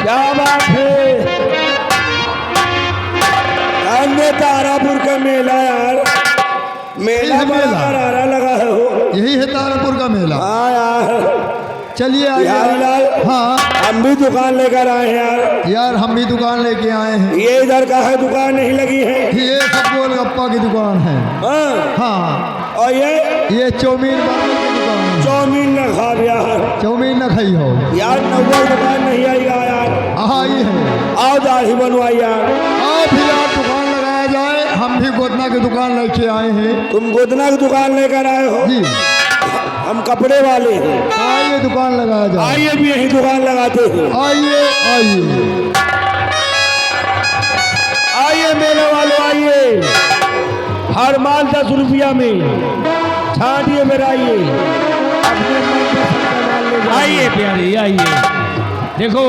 क्या बात है। अन्य तारापुर का मेला यार, मेला बड़ा लगा है हो। यही है तारापुर का मेला। हाँ यार, चलिए बिहारी लाल, हाँ हम भी दुकान लेकर आए हैं यार। यार हम भी दुकान लेके आए हैं। ये इधर का है, दुकान नहीं लगी है। ये सब गोलगप्पा की दुकान है। हाँ, हाँ और ये चौमीन बर्गर की दुकान है। चौमीन न खा यार, चौमीन न खाई हो यार। नौकर दुकान नहीं आएगा यार। हाँ ये है। आओ दाढ़ी बनवाई यार। आओ फिर यार दुकान लगाया जाए। हम भी गोदना की दुकान लेके आए हैं। तुम गोदना की दुकान लेकर आए हो जी, हम कपड़े वाले हैं। आइए दुकान लगाया जाए। आइए भी यही दुकान लगाते हैं। आइए आइए आइए मेरे वालों, आइए। हर माल 10 रुपया में छाटिए मेरा। आइए अपने मनपसंद का माल ले जाइए। आइए प्यारे आइए। देखो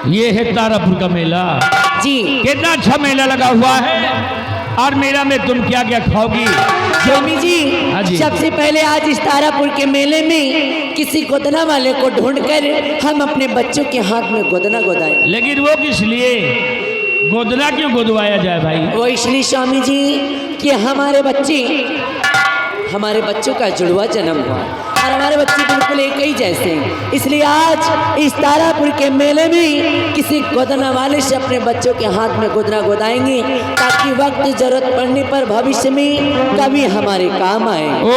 ये है तारापुर का मेला जी। कितना अच्छा मेला लगा हुआ है। और मेला में तुम क्या क्या खाओगी? स्वामी हाँ जी, जी। सबसे पहले आज इस तारापुर के मेले में किसी गोदना वाले को ढूंढकर हम अपने बच्चों के हाथ में गोदना गोदाएं। लेकिन वो किस लिए? गोदना क्यों गोदवाया जाए भाई? वो इसलिए स्वामी जी कि हमारे बच्चों का जुड़वा जन्म हुआ और हमारे बच्चे बिल्कुल एक ही जैसे हैं। इसलिए आज इस तारापुर के मेले में किसी गोदना वाले से अपने बच्चों के हाथ में गोदना गोदाएंगे ताकि वक्त जरूरत पड़ने पर भविष्य में कभी हमारे काम आए। ओ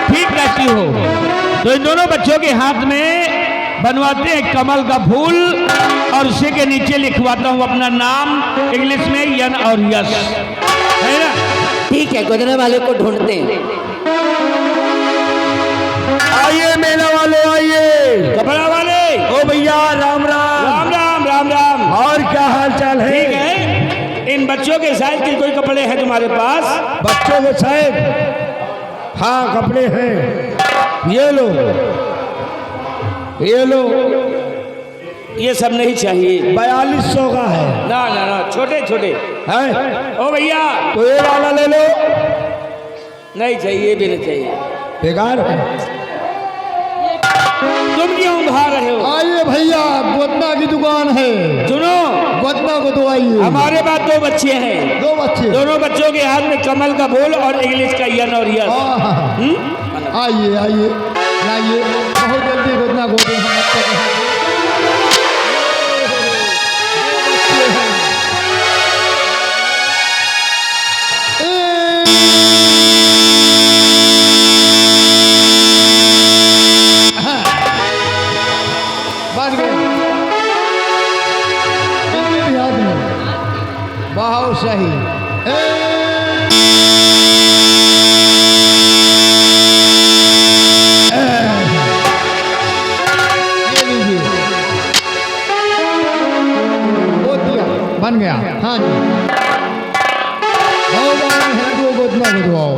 ठीक कहती हो। तो इन दोनों बच्चों के हाथ में बनवाते हैं कमल का फूल और उसी के नीचे लिखवाता हूँ अपना नाम इंग्लिश में यन और यस, है ना? ठीक है, गोदना वाले को ढूंढते हैं। आइए मेला वाले, आइए। कपड़ा वाले, ओ भैया राम राम। राम राम राम राम। और क्या हाल चाल है? ठीक है। इन बच्चों के साइज के कोई कपड़े हैं तुम्हारे पास? बच्चों के शायद हाँ कपड़े हैं। ये लो, ये लो। ये सब नहीं चाहिए। 4200 का है। ना ना ना, छोटे छोटे है ओ भैया। तो ये वाला ले लो। नहीं चाहिए, भी नहीं चाहिए। बेकार है। तुम क्यों भाग रहे हो? आइए भैया, गोदना की दुकान है। सुनो, गोदना को तो आइए। हमारे पास 2 बच्चे हैं। 2 बच्चे। दोनों बच्चों के हाथ में कमल का फूल और इंग्लिश का यन और यस। हाँ, आइए आइए लाइए। बहुत जल्दी गोदना को दे हम आपको कहा। बन गए। इनके भी हाथ में बहुत सही। ये लीजिए, वो दिया, बन गया। हाँ जी, गोदना गोदवाओ।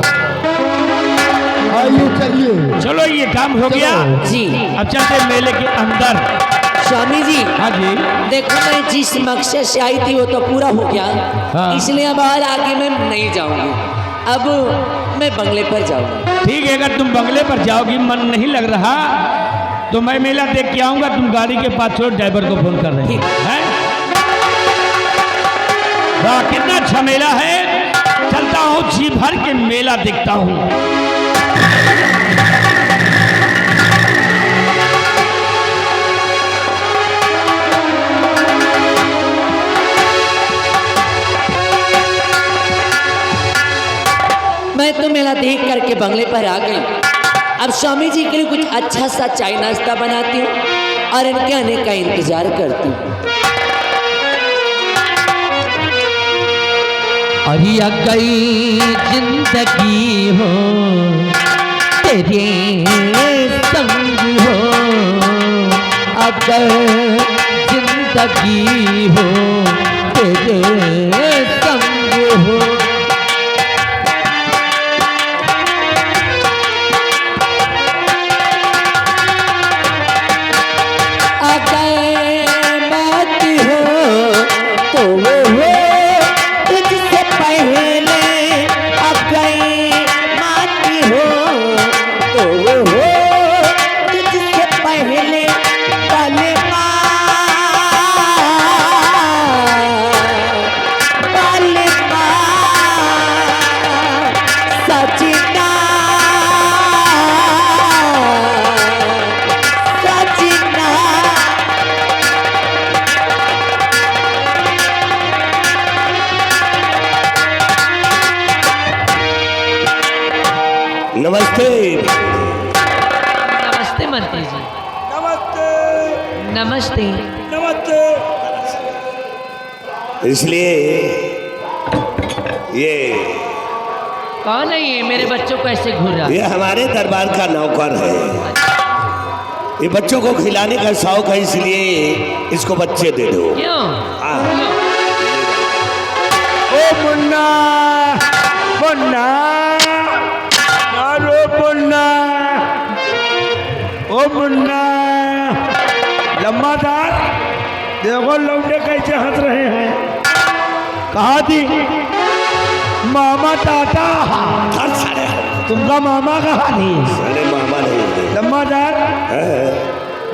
आइए चलिए। चलो ये काम हो गया। जी। अब चलते हैं मेले के अंदर। स्वामी जी, हाँ जी। देखो मैं जिस मकसद से आई थी वो तो पूरा हो गया। हाँ। इसलिए अब और आगे मैं नहीं जाऊंगी। अब मैं बंगले पर जाऊंगा। ठीक है, अगर तुम बंगले पर जाओगी, मन नहीं लग रहा तो मैं मेला देख के आऊंगा। तुम गाड़ी के पास छोड़, ड्राइवर को फोन कर रहे ठीक। हैं। वाह कितना अच्छा मेला है। चलता हूँ, जी भर के मेला देखता हूँ। मैं तो मेला देख करके बंगले पर आ गई। अब स्वामी जी के लिए कुछ अच्छा सा चाय नाश्ता बनाती हूँ और इनके आने का इंतजार करती हूँ। अरे गई जिंदगी हो तेरे संग हो, अगर जिंदगी हो तेरे संग हो। पहले पल नमस्ते। नमस्ते मंत्री जी। नमस्ते नमस्ते। नमस्ते। इसलिए ये कौन है ये मेरे बच्चों को ऐसे घूर रहा? ये हमारे दरबार का नौकर है। ये बच्चों को खिलाने का शौक है, इसलिए इसको बच्चे दे दो। क्यों? हाँ। ओ मुन्ना मुन्ना मारो मुन्ना। ओ मुन्ना लम्बादार देखो लौंडे कैसे हंस रहे हैं। कहा थी मामा टाटा हर सारे तुमका मामा कहा थी सारे मामा नहीं लम्बादार।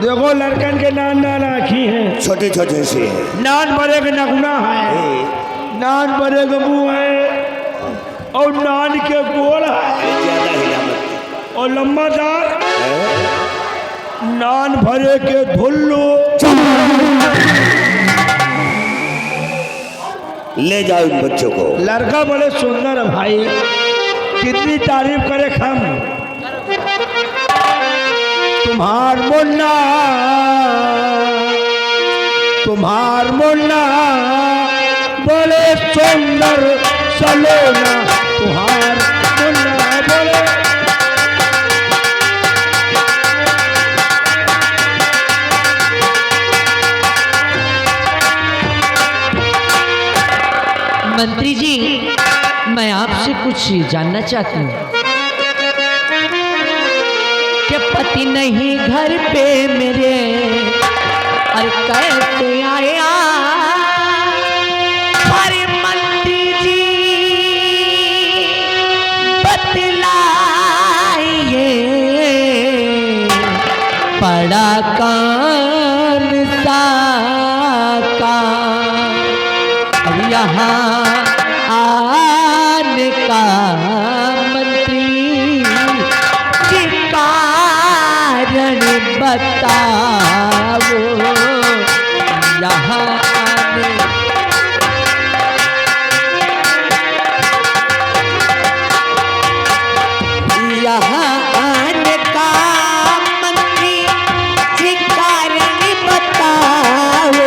देखो लड़कन के नान नान आखी हैं, छोटे छोटे से हैं। नान बड़े के नगुना है, नान बड़े के मुंह है और नान के गोल है ज्यादा हिला मत। और लम्बादार नान भरे के धुल्लू। ले जाओ इन बच्चों को। लड़का बड़े सुंदर है भाई, कितनी तारीफ करे हम। तुम्हार मुन्ना बड़े सुंदर सलोना। तुम्हार मुन्ना बड़े मंत्री जी, मैं आपसे कुछ जानना चाहती हूँ। कि पति नहीं घर पे मेरे, और कैसे आया? अरे मंत्री जी बतलाइए, पड़ा कान सा का यहाँ आने का मंत्री के कारण बताओ। यहाँ आने का मंत्री के कारण बताओ।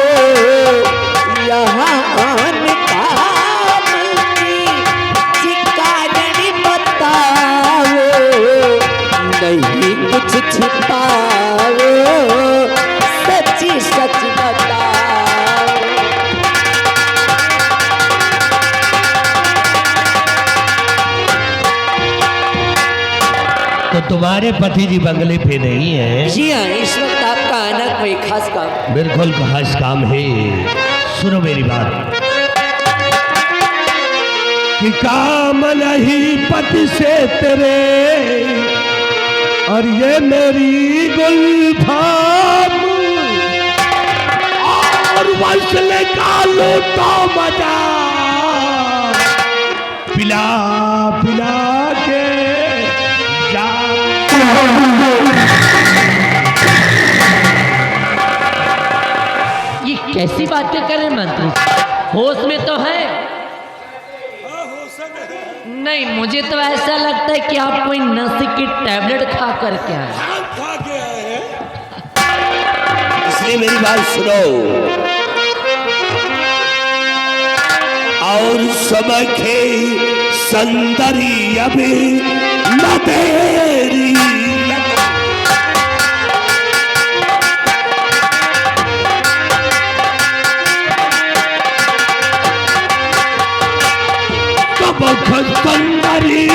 यहाँ आने का मंत्री के कारण बताओ। नहीं कुछ छिपाओ, सच्ची सच बताओ। तो तुम्हारे पति जी बंगले पे नहीं है? जी हाँ, इस वक्त आपका आना कोई खास काम। बिल्कुल खास काम है। सुनो मेरी बात कि काम नहीं पति से तेरे, और ये मेरी गुलफाम, और वसले का लूटो मजा, पिला पिला के जा। ये कैसी बातें करें मंत्री? होश में तो है? नहीं, मुझे तो ऐसा लगता है कि आप कोई नशे की टैबलेट खा करके आए। इसलिए मेरी बात सुनो। और सबके संदरी अभी न तेरी सुंदरी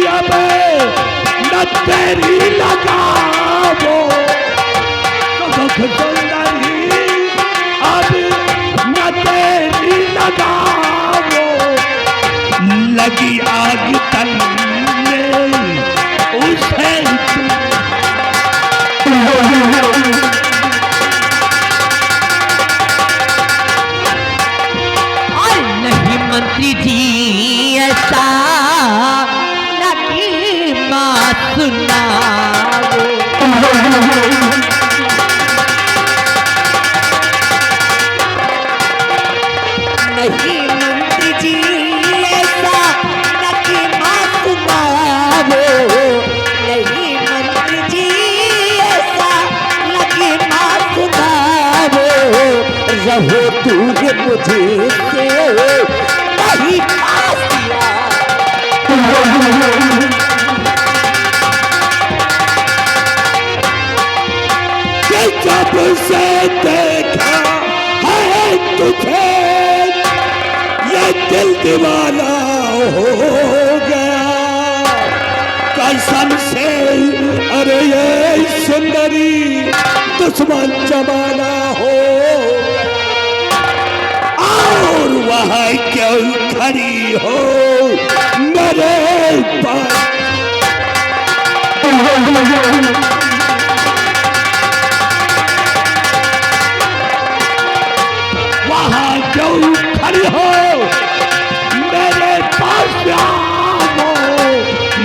अब न तेरी लगावो। सुंदरी अब न तेरी लगावो। लगी आग तलने उस दूर मुझे से नहीं पास दिया। कि जब से देखा है तुझे ये दिल दीवाना हो गया, कसम से अरे ये सुंदरी दुश्मन जमाना हो गया। और वहाँ क्यों खड़ी हो मेरे पास, वहाँ क्यों खड़ी हो मेरे पास आओ,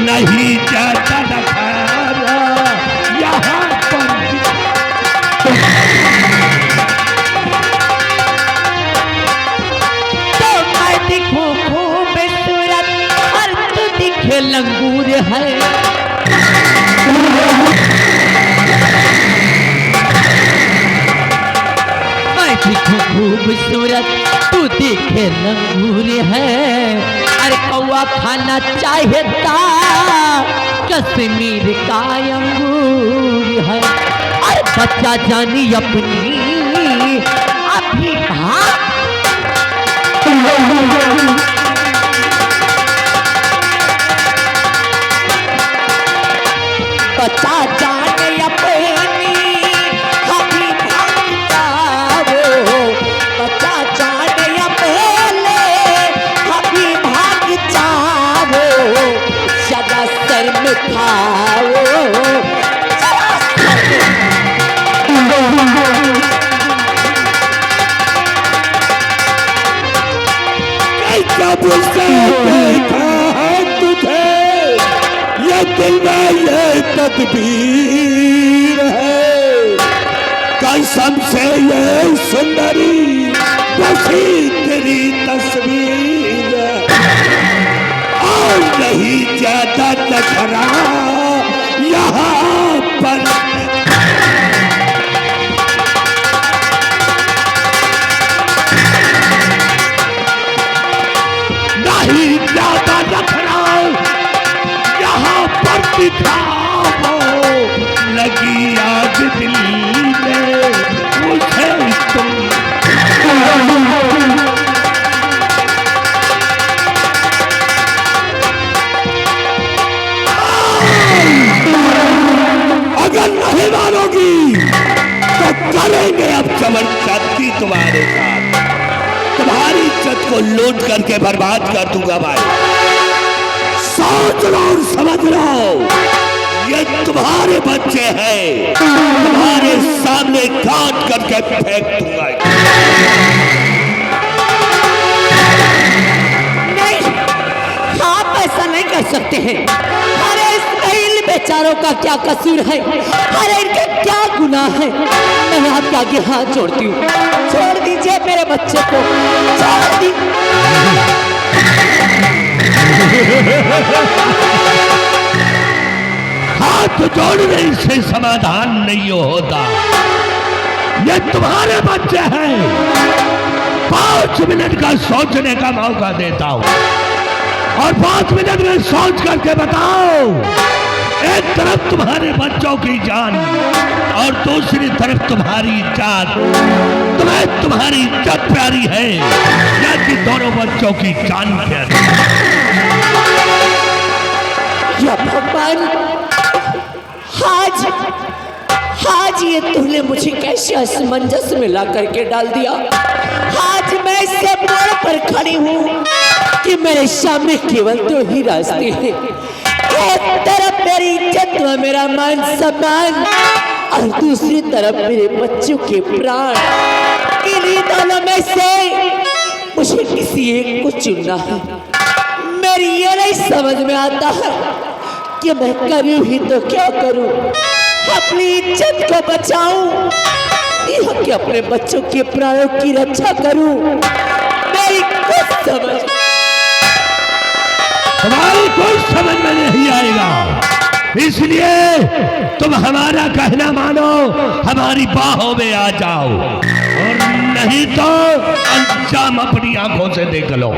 नहीं जाता नखारा यहाँ पर। तो मैं दिखूं खूबसूरत और तू दिखे लंगूर है। मैं दिखूं खूबसूरत तू दिखे लंगूर है। अरे कौआ खाना चाहता कश्मीर का अंगूर है। अरे बच्चा जानी अपनी अभी भाग बच्चा जाने अपनी अभी भागता वो, बच्चा जाने अपने अभी भागता वो, सदा सर में था वो, सदा जब से देखा है तुझे ये दिल में ये तदबीर है, कसम से ये सुंदरी बसी तेरी तस्वीर है। और नहीं ज्यादा नखरा यहाँ पर, नहीं ज्यादा नखरा यहाँ पर दिखाओ, लगी आग दिल में मुझे तुम। अगर नहीं मानोगी तो करेंगे अब जबरदस्ती तुम्हारे साथ, तुम्हारी इज्जत को लूट करके बर्बाद कर दूंगा भाई। सोच लो और समझ लो, ये तुम्हारे बच्चे हैं, तुम्हारे सामने काट करके फेंक दूंगा। नहीं, आप ऐसा नहीं कर सकते हैं। अरे इस बेचारों का क्या कसूर है, अरे इनका क्या गुनाह है। मैं आपके आगे हाथ जोड़ती हूँ, छोड़ दीजिए मेरे बच्चे को, छोड़ दीजिए। हाथ जोड़ने से समाधान नहीं होता, ये तुम्हारे बच्चे हैं। 5 मिनट का सोचने का मौका देता हूं और 5 मिनट में सोच करके बताओ, एक तरफ तुम्हारे बच्चों की जान और दूसरी तरफ तुम्हारी जान, तुम्हें तुम्हारी इज्जत प्यारी है या कि दोनों बच्चों की जान प्यारी? या भगवान, आज ये तूने मुझे कैसे असमंजस में ला करके डाल दिया। आज मैं इससे मोड़ पर खड़ी हूँ कि मेरे सामने केवल 2 ही रास्ते हैं। एक तरफ मेरी इज्जत व मेरा मान सम्मान और दूसरी तरफ मेरे बच्चों के प्राण। इन्हीं दोनों में से मुझे किसी एक को चुनना है। मेरी ये नहीं समझ में आता है कि मैं करूं ही तो क्या करूं, अपनी इज्जत को बचाऊं या कि अपने बच्चों के प्राणों की रक्षा करूं। मेरी कुछ समझ, तुम्हारी कोई समझ में नहीं आएगा, इसलिए तुम हमारा कहना मानो, हमारी बाहों में आ जाओ और नहीं तो अंजाम अपनी आंखों से देख लो।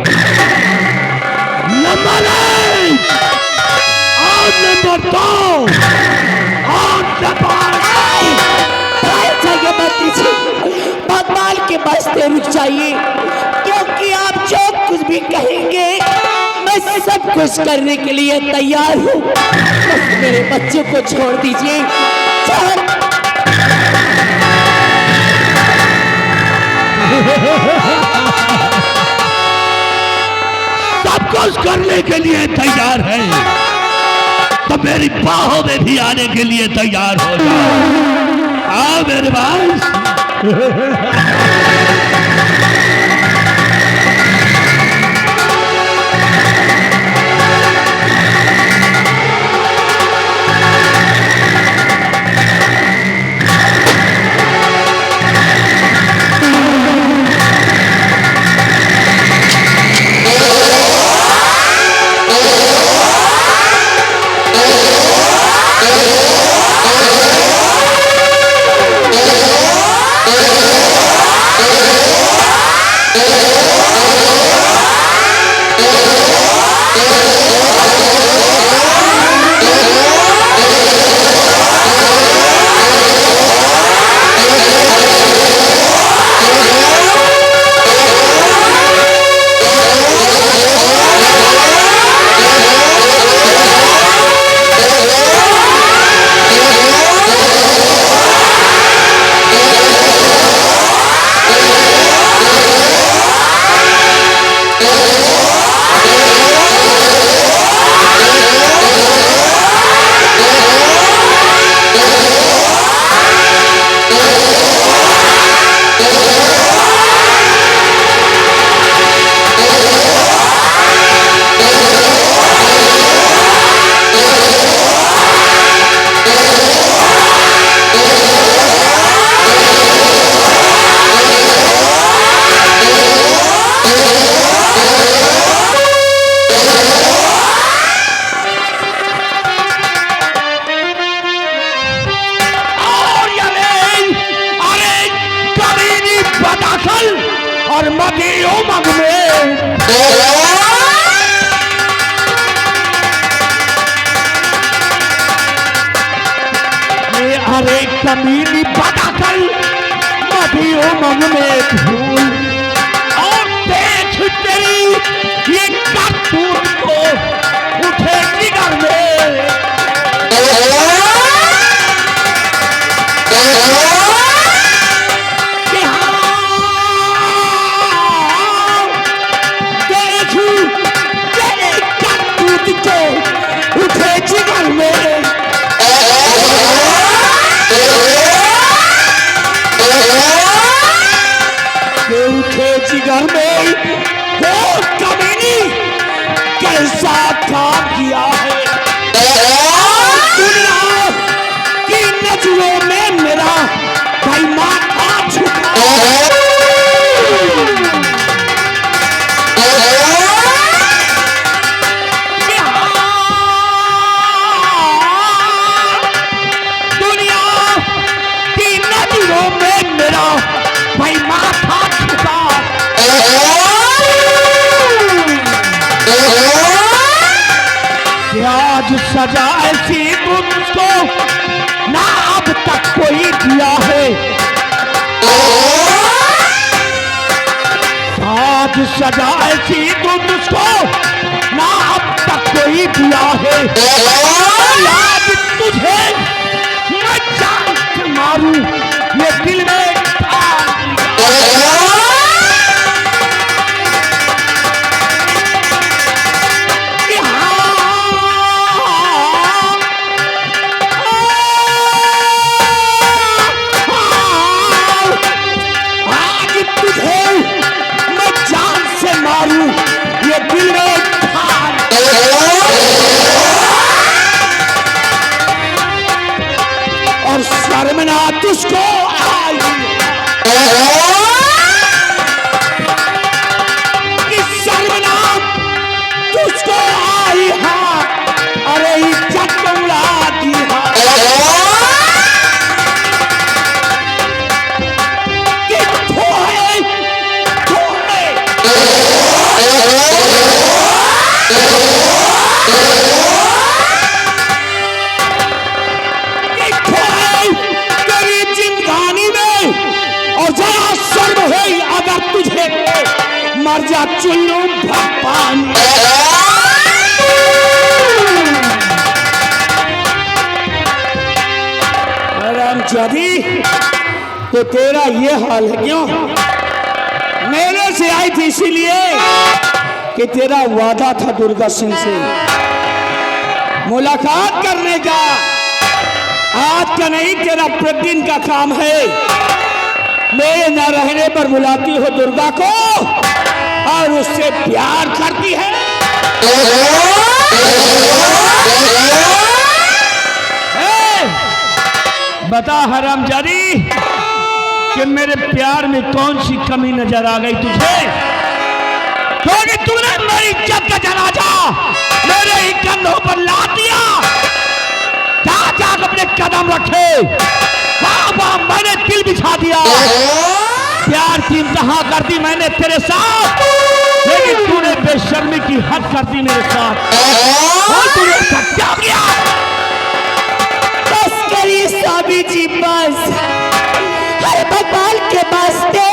नंबर 1 और नंबर 2 और चाहिए मत दीजिए, भगवान के वास्ते रुक जाइए, क्योंकि आप जो कुछ भी कहेंगे मैं सब कुछ करने के लिए तैयार हूँ। बस मेरे बच्चों को छोड़ दीजिए। सब कुछ करने के लिए तैयार है तो मेरी बाहों में भी आने के लिए तैयार हो जाओ। आओ मेरे पास। और मदियो मग में ये अरे कमीनी पटाखल मदियो मग में भूल और देख तेरी ये करतूत को उठे जिगर में उठे जिगर में उठे जिगर में वो कमीनी कैसा काम किया है दुनिया की नजरों में मेरा भाई माथा झुका भाई माथा झुका आज सजा ऐसी तुझको ना अब तक कोई दिया है आज सजा ऐसी तुझको ना अब तक कोई दिया है आज तुझे मैं जान से मारूं ये दिल में और शर्मना तुझको आई शर्मना तुझको आई है अरे इज्जत उड़ा दी है कि तो जरा शर्म है अगर तुझे, मर जा चुल्लू भगवान। रामचारी, तो तेरा ये हाल है क्यों? मेरे से आई थी इसीलिए कि तेरा वादा था दुर्गा सिंह से मुलाकात करने का। आज का नहीं, तेरा प्रतिदिन का काम है। मेरे न रहने पर बुलाती हो दुर्गा को और उससे प्यार करती है। बता हरामजादी कि मेरे प्यार में कौन सी कमी नजर आ गई तुझे? क्योंकि तूने मेरी इज्जत का जनाजा मेरे ही कंधों पर ला दिया। जहां जहां अपने कदम रखे वहां मैंने दिल बिछा दिया। प्यार की इंतहा कर दी मैंने तेरे साथ, लेकिन तूने बेशर्मी की हद कर दी मेरे साथ। और तूने क्या किया? बस करिए स्वामी जी, बस। हर भगवान के वास्ते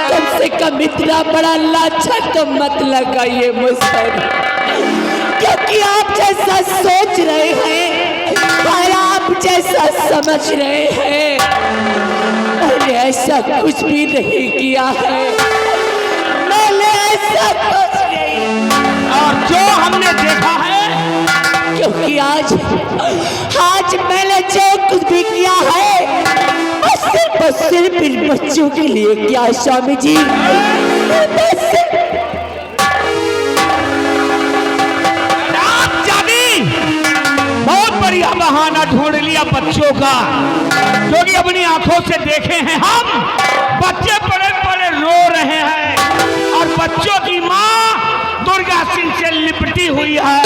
कम से कम इतना बड़ा लाछन तो मत लगाइए मुझ पर, क्योंकि आप जैसा सोच रहे हैं और आप जैसा समझ रहे हैं, मैंने ऐसा कुछ भी नहीं किया है। मैंने ऐसा कुछ नहीं। और जो हमने देखा है, क्योंकि आज मैंने जो कुछ भी किया है बस सिर्फ इन बच्चों के लिए किया स्वामी जी। बहुत बढ़िया बहाना ढूंढ लिया बच्चों का, क्योंकि अपनी आंखों से देखे हैं हम, बच्चे बड़े बड़े रो रहे हैं और बच्चों की माँ दुर्गा सिंह से लिपटी हुई है।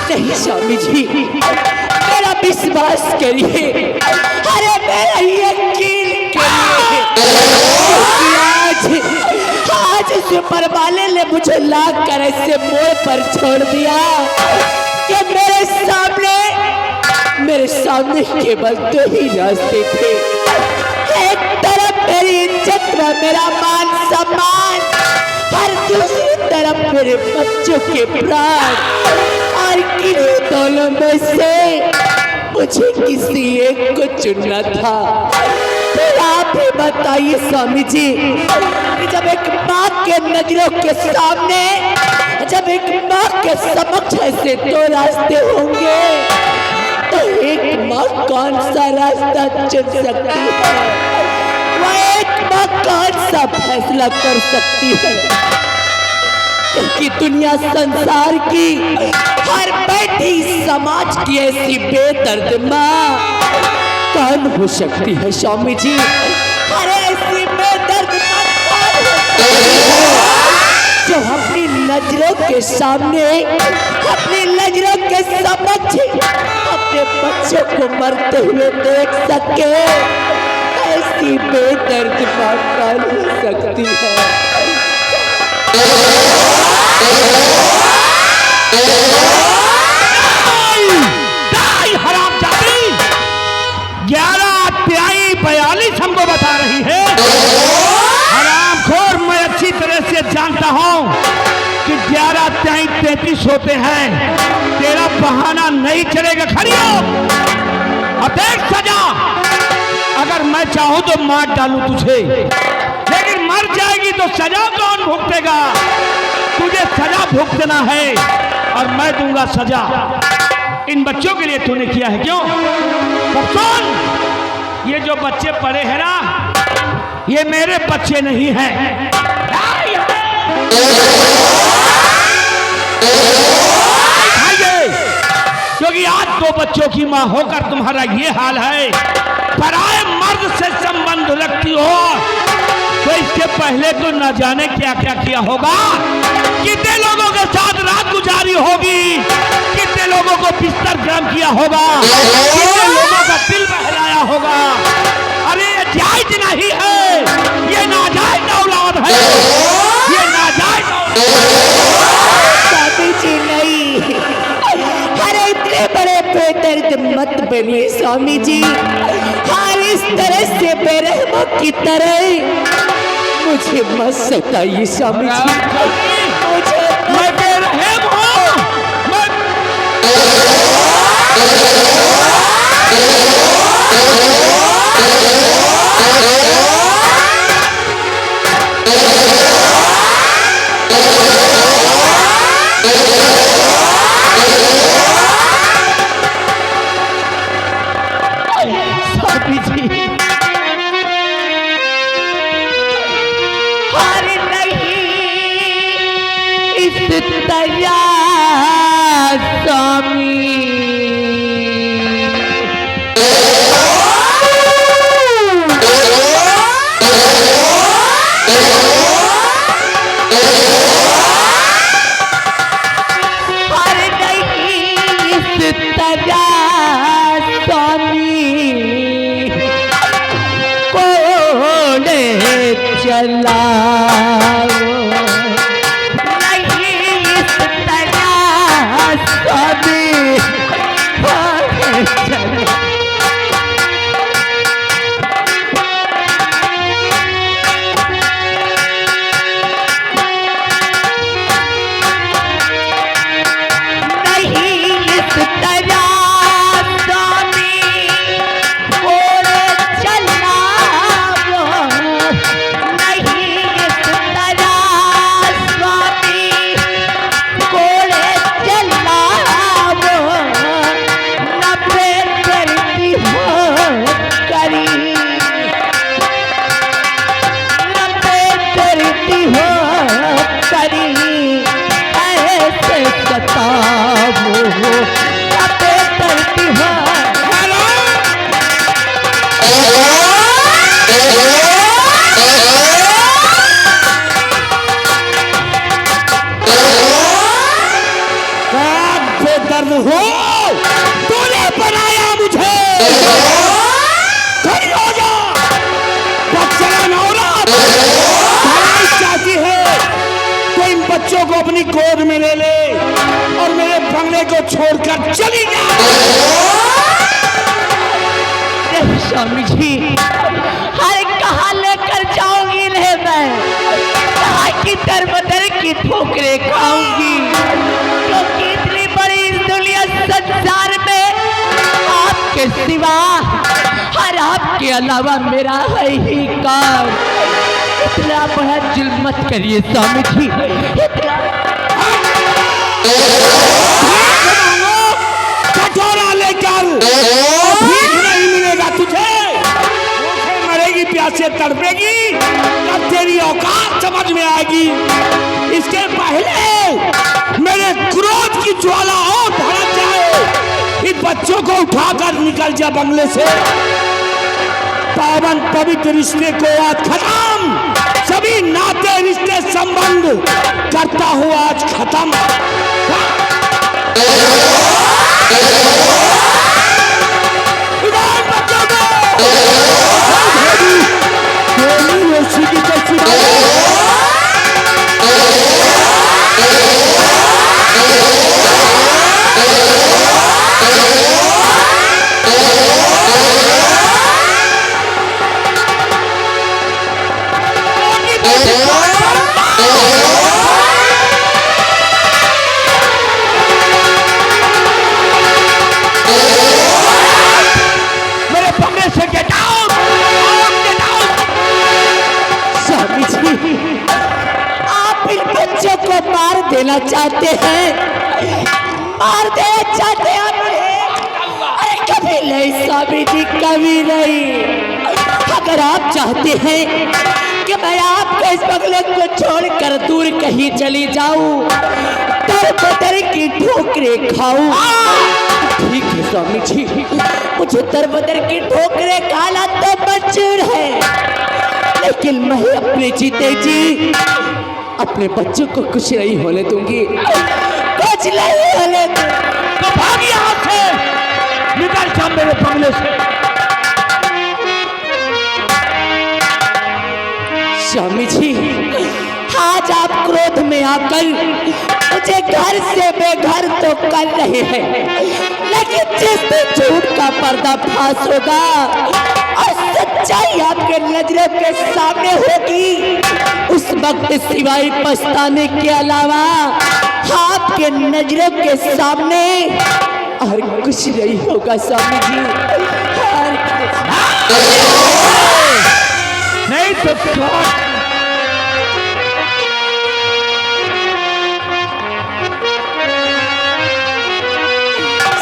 नहीं स्वामी जी, मेरा विश्वास करिए, अरे मेरा यकीन करिए, क्योंकि आज ऊपर वाले ने मुझे ला कर ऐसे मोड़ पर छोड़ दिया कि मेरे सामने केवल दो ही रास्ते थे। एक तरफ मेरी इज्जत व मेरा मान सम्मान, और दूसरी तरफ मेरे बच्चों के प्राण। और किन्हीं दोनों में से मुझे किसी एक को चुनना था। फिर आप ही बताइए स्वामी जी, कि जब एक माँ के नजरों के सामने, जब एक माँ के समक्ष ऐसे दो रास्ते होंगे, तो एक माँ कौन सा रास्ता चुन सकती है? वह एक माँ कौन सा फैसला कर सकती है? क्योंकि दुनिया संसार की हर बैठी समाज की ऐसी बेदर्द माँ कौन हो सकती है स्वामी जी? अरे ऐसी बेदर्द माँ कौन हो सकती है जो अपनी नजरों के सामने, अपनी नजरों के समक्ष अपने बच्चों को मरते हुए देख सके? ऐसी बेदर्द माँ कौन हो सकती है? हरामजादी 11:42 हमको बता रही है। हरामखोर, मैं अच्छी तरह से जानता हूं कि 11:33 होते हैं। तेरा बहाना नहीं चलेगा। खड़ी हो अब देख सजा। अगर मैं चाहूं तो मार डालूं तुझे, लेकिन मर जाएगी तो सजा कौन भुगतेगा? तुझे सजा भुगतना है और मैं दूंगा सजा। इन बच्चों के लिए तूने किया है क्यों? तब सुन, ये जो बच्चे पड़े हैं ना, ये मेरे बच्चे नहीं हैं। क्योंकि आज दो बच्चों की मां होकर तुम्हारा ये हाल है। पराए मर्द से संबंध रखती हो तो इसके पहले तो न जाने क्या क्या किया होगा। कितने लोगों के साथ रात गुजारी होगी, कितने लोगों को बिस्तर गर्म किया होगा, कितने लोगों का दिल बहलाया होगा। अरे ये जायज नहीं है, ये नाजायज औलाद है, ये नाजायज स्वामी जी नहीं। अरे इतने बड़े बेदर्द मत बनिए स्वामी जी। हर इस प्रेम की तरह मुझे मत सताइए स्वामी जी, मुझे मैं बेरहम हूँ। स्वामी जी, हार नहीं इस तरह स्वामी। हार नहीं इस तरह स्वामी, कोने चला नहीं इस तरह स्वामी, कोने चला। नहीं इस तरह स्वामी, कोने चला वो, नहीं इस तरह स्वामी, कोने चला वो, नब्बे करती हो करी, नब्बे करती हो करी, ऐसे सताओ, नब्बे करती हो। बेदर्द हो, तूने बनाया मुझे, खड़ी हो जा, बच्चन औरत, भलाई चाहती है तो इन बच्चों को अपनी गोद में ले ले और मेरे बंगले को छोड़कर चली जा। स्वामी जी, अरे कहाँ लेकर जाऊंगी रे मैं, कहाँ की दर की ठोकरें खाऊंगी, क्योंकि इतनी बड़ी इस दुनिया संसार में आपके सिवा और आपके अलावा मेरा है ही कौन। इतना बड़ा जुल्म मत करिए स्वामी जी, इतना कटोरा लेकर भीख नहीं मिलेगा तुझे, भूखे मरेगी, प्यासे तड़पेगी, तब तेरी औकात समझ में आएगी। इसके पहले मेरे क्रोध की ज्वाला और भड़क जाए, इन बच्चों को उठाकर निकल जा बंगले से। पावन पवित्र रिश्ते को आज खत्म, सभी नाते रिश्ते संबंध करता हूँ आज खत्म। देना चाहते हैं, मार देना चाहते हैं आप उन्हें। अरे कभी नहीं स्वामी जी, कभी नहीं। अगर आप चाहते हैं कि मैं आपके इस बंगले को छोड़कर दूर कहीं चली जाऊं, तर बदर की ठोकरें खाऊं, ठीक है स्वामी जी, मुझे तर बदर की ठोकरें खाना तो मंजूर है, लेकिन मैं अपने जीते जी अपने बच्चों को कुछ नहीं होने दूंगी, कुछ नहीं होने दूंगी। तो भाग यहाँ से, निकल जा मेरे बंगले से। स्वामी जी, आज आप क्रोध में आकर मुझे घर से बेघर तो कर रहे हैं, लेकिन जिस दिन झूठ का पर्दा फांस होगा और सच्चाई आपके नजरों के सामने होगी, उस वक्त सिवाय पछताने के अलावा आपके नजरों के सामने और कुछ नहीं होगा स्वामी जी। और नहीं तो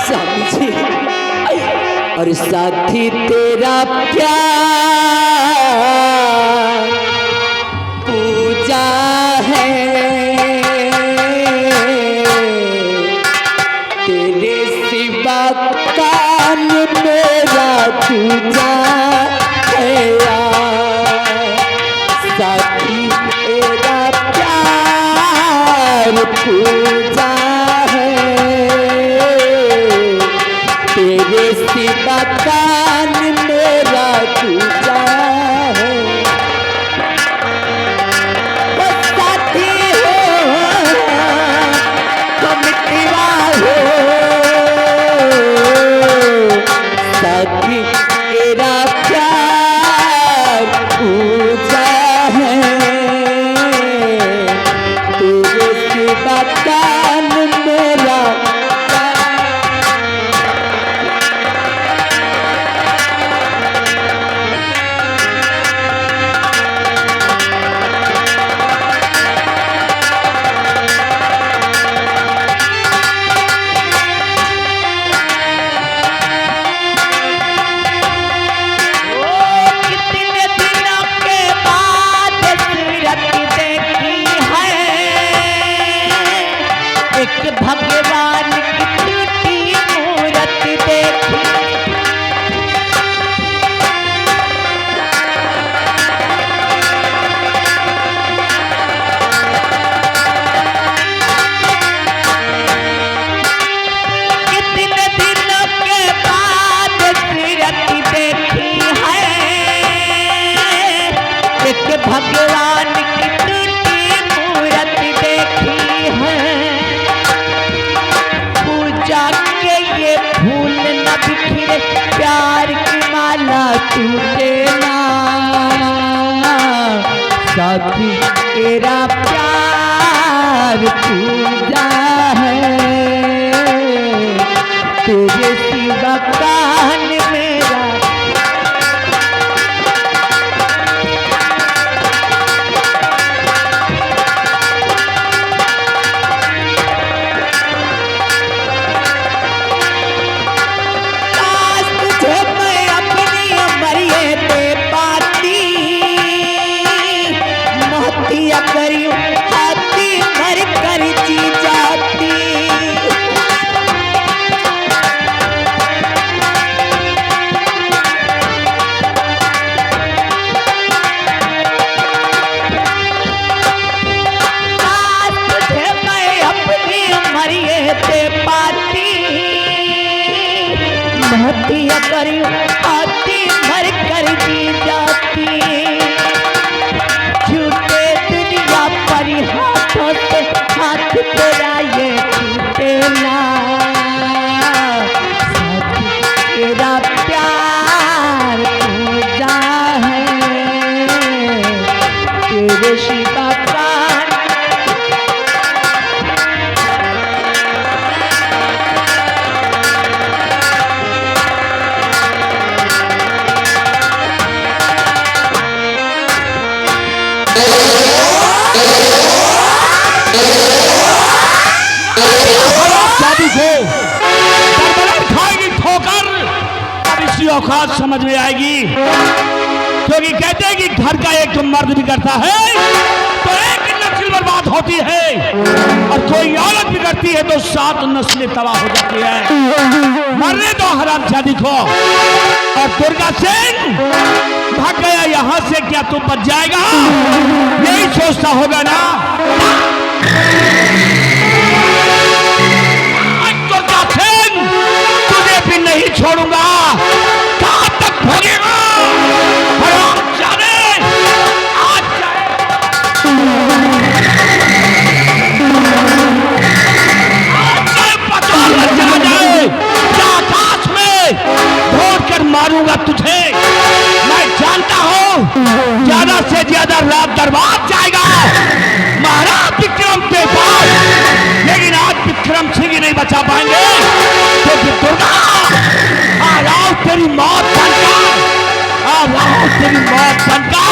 स्वामी जी, और साथी तेरा प्यार पूजा है, तेरे सिवा कान मेरा पूजा है यार। साथी तेरा प्यार पूजा है, तेरे सिवा कान मेरा पूजा है। वो साथी हो तुम मितवा हो, साथी तेरा प्यार पूजा है, तेरे सिवा कान मेरा भगवान की टूटी मूरत देखी। कितने दिनों के बाद सूरत देखी है, एक भगवान की टूटी मूरत देखी है। जाके ये फूल न बिखरे, प्यार की माला टूटे ना। साथी तेरा प्यार पूजा है, तेरे सिवा कान मेरा करियो हाथी भर कर जी जाती। तुझे मैं अपनी मरिए ते पाती, महतिया करियो हाथी भर कर जी जाती। झूठे दुनिया पर हाथों से हाथ तेरा ये छूटे ना। साथी तेरा प्यार पूजा है, तेरे शिवा प्राण खाएगी ठोकर, अब इसी औकात समझ में आएगी। क्योंकि कहते हैं कि घर का एक मर्द बिगड़ता है तो एक नस्ल बर्बाद होती है, और कोई औरत बिगड़ती है तो 7 नस्लें तबाह हो जाती है। मरने दो हरामजादी को। और दुर्गा सिंह भाग गया यहाँ से, क्या तू बच जाएगा? यही सोचता होगा ना। दुर्गा सिंह तुझे भी नहीं छोड़ूंगा, कहां तक भोगेगा? हरामजादे, आज पतवार चला जाए, आकाश में ढोड़ कर मारूंगा तुझे। मैं जानता हूं ज्यादा से ज्यादा रात दरबार जाएगा महाराज विक्रम के पास, लेकिन आज विक्रम सिंह ही नहीं बचा पाएंगे, क्योंकि दुर्गा आ जाओ तेरी मौत बनकर, आ जाओ तेरी मौत बनकर।